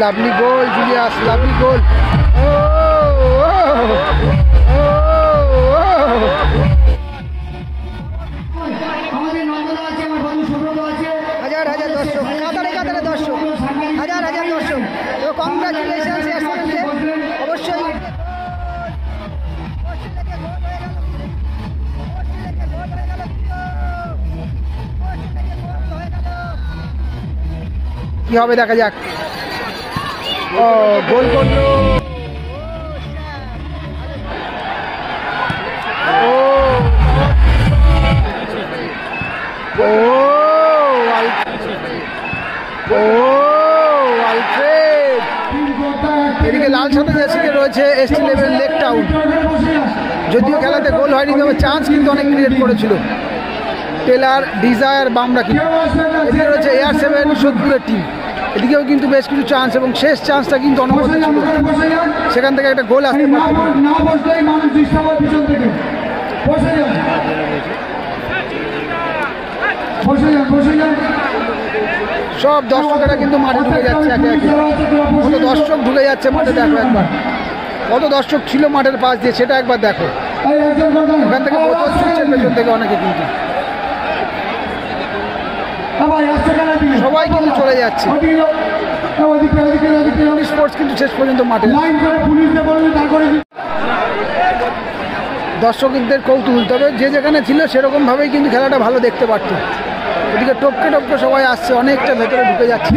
Lovely গোল Julius, lovely গোল। হাজার হাজার দর্শক, কাতারে কাতারে দর্শক, হাজার হাজার দর্শক। তো কংগ্রাচুলেশন অবশ্যই। কি হবে দেখা যাক। ও গোল করলো, এদিকে লাল সাদা জার্সিতে রয়েছে ST11 লেক টাউন। যদিও খেলাতে গোল হয়নি, তবে চান্স কিন্তু অনেক ক্রিয়েট করেছিল টেলার, ডিজায়ার, বামরা। কিন্তু এদিকে রয়েছে AR7 সোদপুরের টিম, এদিকেও কিন্তু বেশ কিছু চান্স, এবং শেষ চান্সটা কিন্তু অনবদ্য ছিল, সেখান থেকে একটা গোল আসতে পারত। সব দর্শকেরা কিন্তু মাঠে ঢুকে যাচ্ছে একে একে। কত দর্শক ঢুকে যাচ্ছে মাঠে, দেখো একবার কত দর্শক ছিল মাঠের পাশ দিয়ে, সেটা একবার দেখো। ওখান থেকে বোতল ছুটছে পেছন থেকে অনেকে, কিন্তু সবাই কিন্তু চলে যাচ্ছে। স্পোর্টস কিন্তু শেষ পর্যন্ত মাঠে। দর্শকদের কৌতূহল, তবে যে যেখানে ছিল সেরকমভাবেই কিন্তু খেলাটা ভালো দেখতে পারত। এদিকে টপকে টপকে সবাই আসছে, অনেকটা ভেতরে ঢুকে যাচ্ছে।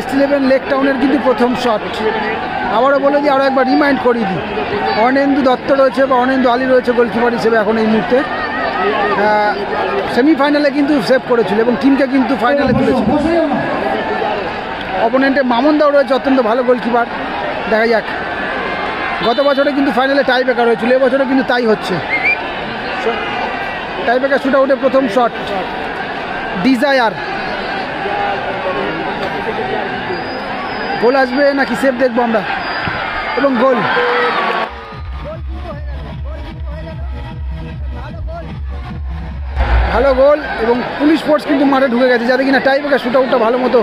ST11 লেক টাউনের কিন্তু প্রথম শট। আবারও বলে দিই, আরও একবার রিমাইন্ড করিয়ে দিই, অর্ণেন্দু দত্ত রয়েছে বা অর্ণেন্দু আলী রয়েছে গোলকিপার হিসেবে এখন এই মুহূর্তে। সেমিফাইনালে কিন্তু সেভ করেছিল এবং টিমকে কিন্তু ফাইনালে তুলেছিল। অপোনেন্টে মামুন দাও রয়েছে, অত্যন্ত ভালো গোলকিপার। দেখা যাক, গত বছরে কিন্তু ফাইনালে টাই ব্রেকার হয়েছিল, এবছরে কিন্তু তাই হচ্ছে। টাই ব্রেকার শুট আউটে প্রথম শট, ডিজায়ার। গোল আসবে নাকি সেভ দেখবো আমরা, এবং গোল। ভালো গোল, এবং পুলিশ ফোর্স কিন্তু মাঠে ঢুকে গেছে, যাতে কিনা টাই ব্রেকার শুট আউটটা ভালো মতো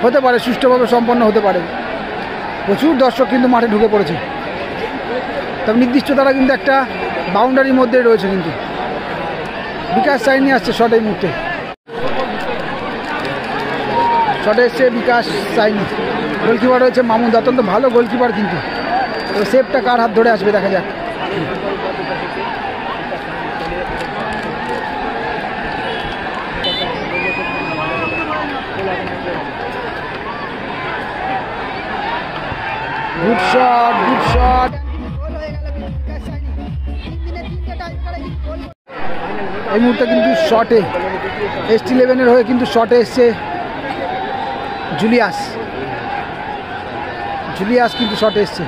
হতে পারে, সুষ্ঠুভাবে সম্পন্ন হতে পারে। প্রচুর দর্শক কিন্তু মাঠে ঢুকে পড়েছে, তবে নির্দিষ্ট তারা কিন্তু একটা বাউন্ডারির মধ্যে রয়েছে। কিন্তু বিকাশ সাইনি আসছে শটের মুহূর্তে, শটে এসছে বিকাশ সাইনি। গোলকিপার রয়েছে মামুন, অত্যন্ত ভালো গোলকিপার। কিন্তু সেভটা কার হাত ধরে আসবে দেখা যাক। Good shot, good shot. এই মুহূর্তে কিন্তু শটে ST11 হয়ে কিন্তু শটে এসছে জুলিয়াস। জুলিয়াস কিন্তু শটে এসছে।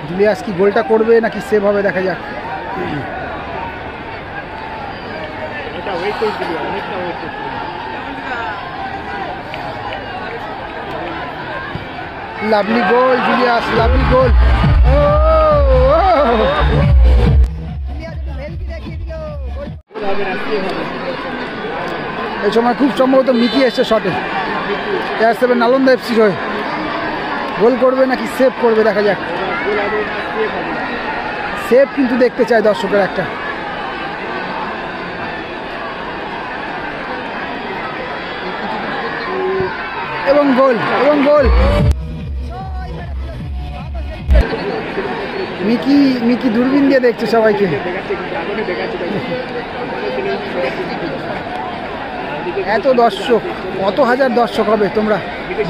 জুলিয়াস কি গোলটা করবে নাকি সেভ হবে দেখা যাক। লাভলি গোল জুলিয়াস, লাভলি গোল। এই সময় খুব সম্ভবত মিকি এসছে শটে, AR7 নালন্দা FC হয়ে। গোল করবে নাকি সেভ করবে দেখা যাক। সেভ কিন্তু দেখতে চায় দর্শকের একটা। এবং গোল, এবং গোল। মিকি মিকি দূরবীন দিয়ে দেখছে সবাইকে। এত দর্শক, কত হাজার দর্শক হবে তোমরা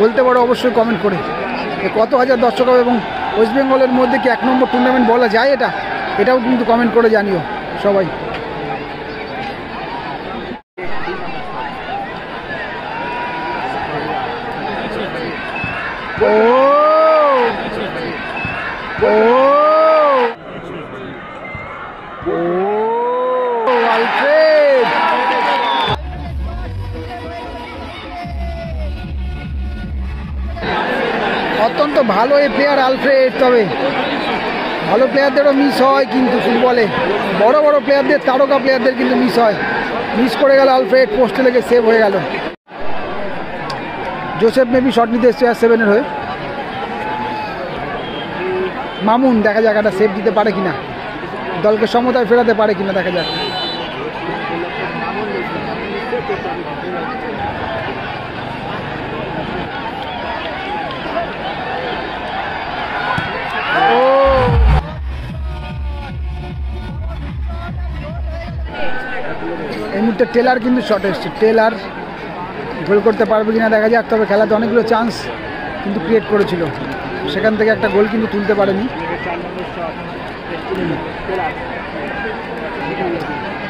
বলতে পারো অবশ্যই কমেন্ট করে, কত হাজার দর্শক হবে, এবং ওয়েস্ট বেঙ্গলের মধ্যে কি 1 নম্বর টুর্নামেন্ট বলা যায় এটাও কিন্তু কমেন্ট করে জানিও সবাই। ও ও আলফ্রেড, অত্যন্ত ভালো এই প্লেয়ার আলফ্রেড, তবে ভালো প্লেয়ারদেরও মিস হয়, কিন্তু ফুটবলে বড় বড় প্লেয়ারদের, তারকা প্লেয়ারদের কিন্তু মিস হয়। মিস করে গেল আলফ্রেড, পোস্টে লেগে সেভ হয়ে গেল। জোসেফ মেবি শট নিতে এসছে আর7-এর হয়ে। মামুন দেখা যাক একটা সেভ দিতে পারে কিনা, দলকে সমতায় ফেরাতে পারে কিনা, দেখা যাক। এই মুহূর্তে টেলার কিন্তু শট এসছে, টেলার গোল করতে পারবে কিনা দেখা যাক। তবে খেলাতে অনেকগুলো চান্স কিন্তু ক্রিয়েট করেছিল, সেখান থেকে একটা গোল কিন্তু তুলতে পারেনি।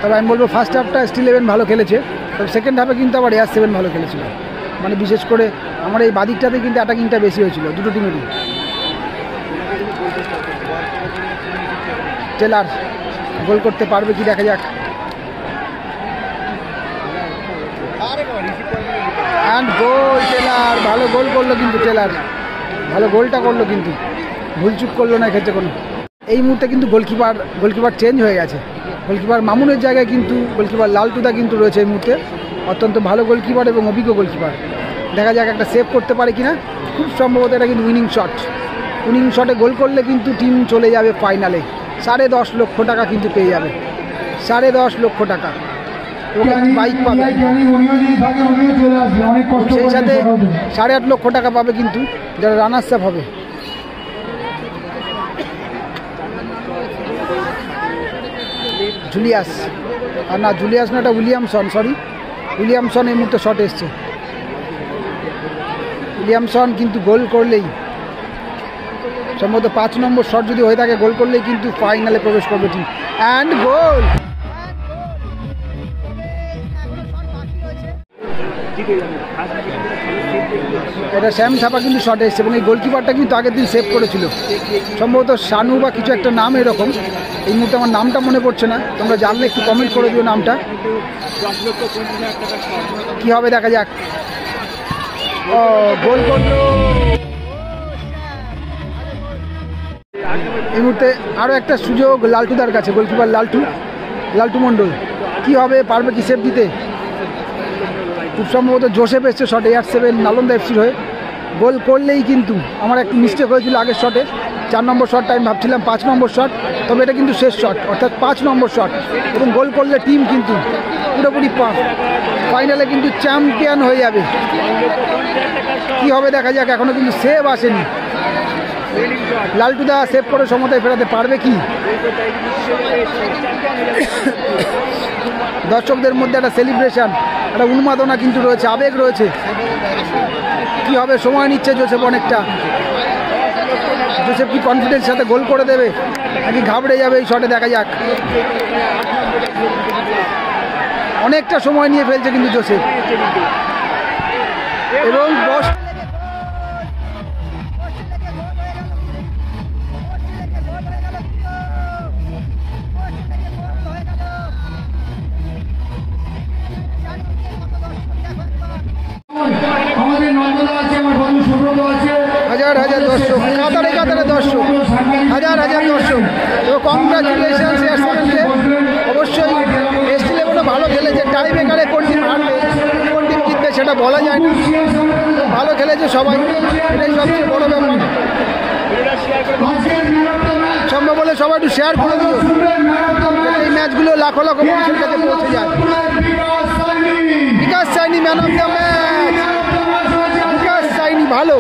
তবে আমি বলবো ফার্স্ট হাফটা ST11 ভালো খেলেছে, তবে সেকেন্ড হাফে কিন্তু আবার AR7 ভালো খেলেছিল। মানে বিশেষ করে আমার এই বাদিকটাতে কিন্তু অ্যাটাকিংটা বেশি হয়েছিল দুটো টিমেরই। টেলার গোল করতে পারবে কি দেখা যাক। অ্যান্ড গোল, টেলার ভালো গোল করলো কিন্তু, টেলার ভালো গোলটা করলো কিন্তু, ভুলচুক করলো না এক্ষেত্রে কোনো। এই মুহূর্তে কিন্তু গোলকিপার চেঞ্জ হয়ে গেছে। গোলকিপার মামুনের জায়গায় কিন্তু গোলকিপার লালটুদা কিন্তু রয়েছে এই মুহূর্তে। অত্যন্ত ভালো গোলকিপার এবং অভিজ্ঞ গোলকিপার। দেখা যাক একটা সেভ করতে পারে কিনা। খুব সম্ভবত এটা কিন্তু উইনিং শট। উইনিং শটে গোল করলে কিন্তু টিম চলে যাবে ফাইনালে। 10.5 লক্ষ টাকা কিন্তু পেয়ে যাবে, 10.5 লক্ষ টাকা, এবং একটি বাইক পাবে। সেই সাথে 8.5 লক্ষ টাকা পাবে কিন্তু যারা রানার্স আপ হবে। জুলিয়াস, আর না জুলিয়াস না, এটা উইলিয়ামসন, সরি উইলিয়ামসন এই মুহূর্তে শট এসছে। উইলিয়ামসন কিন্তু গোল করলেই সম্ভবত 5 নম্বর শট যদি হয়ে থাকে, গোল করলেই কিন্তু ফাইনালে প্রবেশ করবে টিম। অ্যান্ড গোল, এটা শ্যাম থাপা কিন্তু শট এসছে, এবং এই গোলকিপারটা কিন্তু আগের দিন সেভ করেছিল, সম্ভবত শানু বা কিছু একটা নাম এরকম। এই মুহূর্তে আমার নামটা মনে পড়ছে না, তোমরা জানলে একটু কমেন্ট করে দিও নামটা কি হবে, দেখা যাক। ও গোল করলো। এই মুহূর্তে আরও একটা সুযোগ লালটুদার কাছে, গোলকিপার লালটু মণ্ডল। কী হবে, পারবে কি সেভ দিতে? খুব সম্ভবত জোসেফ এসছে শটে, AR7 নালন্দা এফসির হয়ে। গোল করলেই কিন্তু, আমার একটু মিস্টেক হয়েছিল আগের শটে, 4 নম্বর শটটা আমি ভাবছিলাম 5 নম্বর শট, তবে এটা কিন্তু শেষ শট, অর্থাৎ 5 নম্বর শট। এবং গোল করলে টিম কিন্তু পুরোপুরি ফাইনালে কিন্তু চ্যাম্পিয়ন হয়ে যাবে। কি হবে দেখা যাক, এখনও কিন্তু সেভ আসেনি। লালটুদা সেভ করে সমতায় ফেরাতে পারবে কি? দর্শকদের মধ্যে একটা সেলিব্রেশন, একটা উন্মাদনা কিন্তু রয়েছে, আবেগ রয়েছে। কি হবে, সময় নিচ্ছে জোসেফ অনেকটা। জোসেফ কি কনফিডেন্স সাথে গোল করে দেবে নাকি ঘাবড়ে যাবে এই শটে, দেখা যাক। অনেকটা সময় নিয়ে ফেলছে কিন্তু জোসেফ, এবং হাজার হাজার দর্শক, কাতারে দর্শক, হাজার হাজার দর্শক। তো কংগ্রাচুলেশন AR7কে। অবশ্যই ST11ও ভালো খেলেছে, টাই ব্রেকারে কোন টিম হারবে কোন টিম জিতবে সেটা বলা যায় না। ভালো খেলেছে সবাই, এটাই সবচেয়ে বড় ব্যাপার। সম্ভব হলে সবাই একটু শেয়ার করে দিও, এই ম্যাচগুলো লাখো লাখো মানুষের কাছে পৌঁছে যায়। Bikash Saini man of the match, Bikash Saini ভালো।